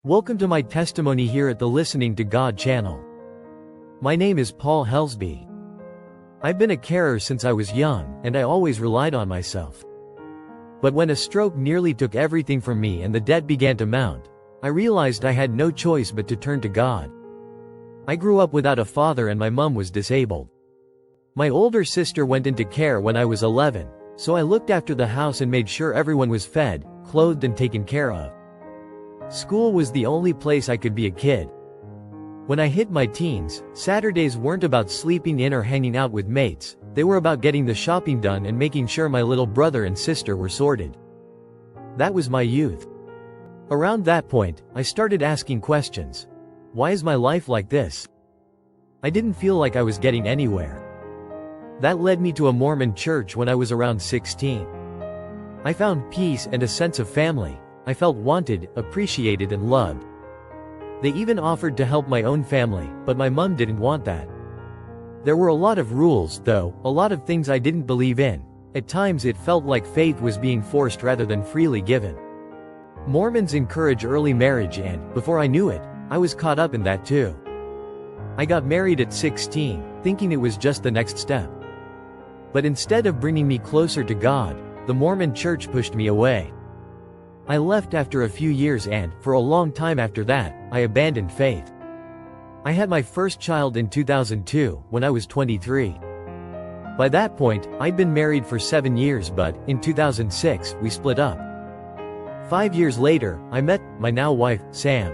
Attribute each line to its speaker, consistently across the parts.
Speaker 1: Welcome to my testimony here at the Listening to God channel. My name is Paul Helsby. I've been a carer since I was young, and I always relied on myself. But when a stroke nearly took everything from me and the debt began to mount, I realized I had no choice but to turn to God. I grew up without a father and my mom was disabled. My older sister went into care when I was 11, so I looked after the house and made sure everyone was fed, clothed and taken care of. School was the only place I could be a kid. When I hit my teens, Saturdays weren't about sleeping in or hanging out with mates, they were about getting the shopping done and making sure my little brother and sister were sorted. That was my youth. Around that point, I started asking questions. Why is my life like this? I didn't feel like I was getting anywhere. That led me to a Mormon church when I was around 16. I found peace and a sense of family. I felt wanted, appreciated and loved. They even offered to help my own family, but my mom didn't want that. There were a lot of rules, though, a lot of things I didn't believe in. At times it felt like faith was being forced rather than freely given. Mormons encourage early marriage and, before I knew it, I was caught up in that too. I got married at 16, thinking it was just the next step. But instead of bringing me closer to God, the Mormon church pushed me away. I left after a few years and, for a long time after that, I abandoned faith. I had my first child in 2002, when I was 23. By that point, I'd been married for 7 years but, in 2006, we split up. 5 years later, I met my now wife, Sam.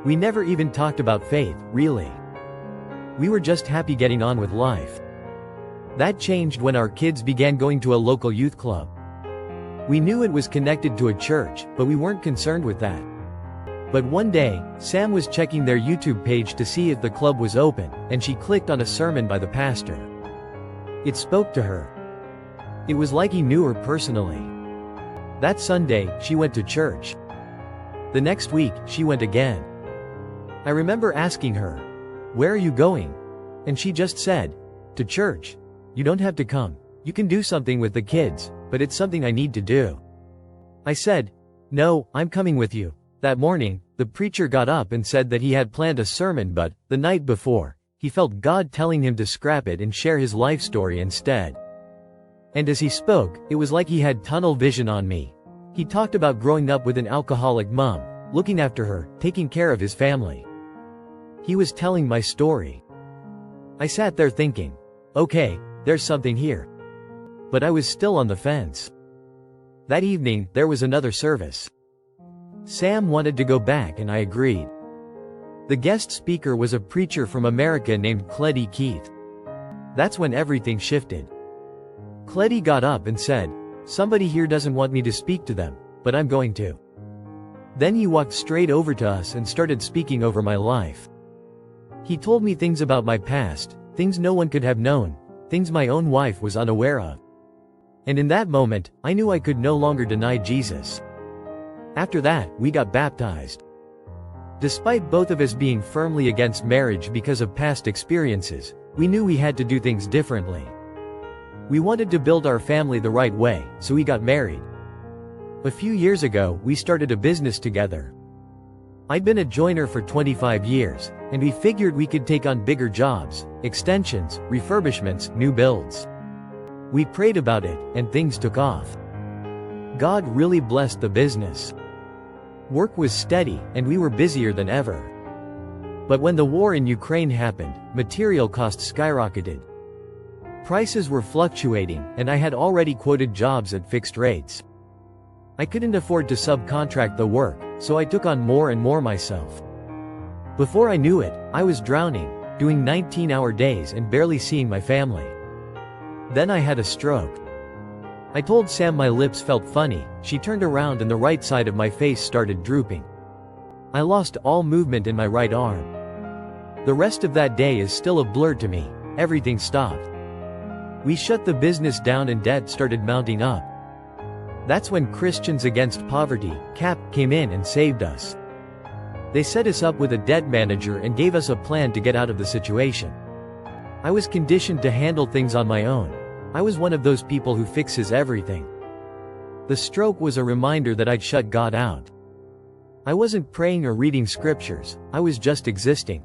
Speaker 1: We never even talked about faith, really. We were just happy getting on with life. That changed when our kids began going to a local youth club. We knew it was connected to a church, but we weren't concerned with that. But one day, Sam was checking their YouTube page to see if the club was open, and she clicked on a sermon by the pastor. It spoke to her. It was like he knew her personally. That Sunday, she went to church. The next week, she went again. I remember asking her, "Where are you going?" And she just said, "To church. You don't have to come. You can do something with the kids, but it's something I need to do." I said, "No, I'm coming with you." That morning, the preacher got up and said that he had planned a sermon but, the night before, he felt God telling him to scrap it and share his life story instead. And as he spoke, it was like he had tunnel vision on me. He talked about growing up with an alcoholic mom, looking after her, taking care of his family. He was telling my story. I sat there thinking, okay, there's something here. But I was still on the fence. That evening, there was another service. Sam wanted to go back and I agreed. The guest speaker was a preacher from America named Cleddy Keith. That's when everything shifted. Cleddy got up and said, "Somebody here doesn't want me to speak to them, but I'm going to." Then he walked straight over to us and started speaking over my life. He told me things about my past, things no one could have known, things my own wife was unaware of. And in that moment, I knew I could no longer deny Jesus. After that, we got baptized. Despite both of us being firmly against marriage because of past experiences, we knew we had to do things differently. We wanted to build our family the right way, so we got married. A few years ago, we started a business together. I'd been a joiner for 25 years, and we figured we could take on bigger jobs, extensions, refurbishments, new builds. We prayed about it, and things took off. God really blessed the business. Work was steady, and we were busier than ever. But when the war in Ukraine happened, material costs skyrocketed. Prices were fluctuating, and I had already quoted jobs at fixed rates. I couldn't afford to subcontract the work, so I took on more and more myself. Before I knew it, I was drowning, doing 19-hour days and barely seeing my family. Then I had a stroke. I told Sam my lips felt funny. She turned around and the right side of my face started drooping. I lost all movement in my right arm. The rest of that day is still a blur to me. Everything stopped. We shut the business down and debt started mounting up. That's when Christians Against Poverty, CAP, came in and saved us. They set us up with a debt manager and gave us a plan to get out of the situation. I was conditioned to handle things on my own. I was one of those people who fixes everything. The stroke was a reminder that I'd shut God out. I wasn't praying or reading scriptures, I was just existing.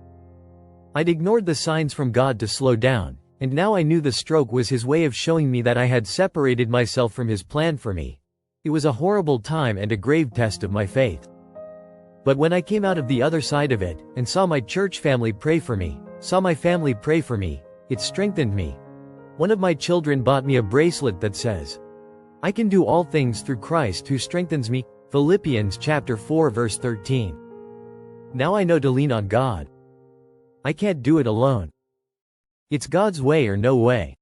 Speaker 1: I'd ignored the signs from God to slow down, and now I knew the stroke was His way of showing me that I had separated myself from His plan for me. It was a horrible time and a grave test of my faith. But when I came out of the other side of it, and saw my church family pray for me, saw my family pray for me, it strengthened me. One of my children bought me a bracelet that says, "I can do all things through Christ who strengthens me." Philippians chapter 4 verse 13. Now I know to lean on God. I can't do it alone. It's God's way or no way.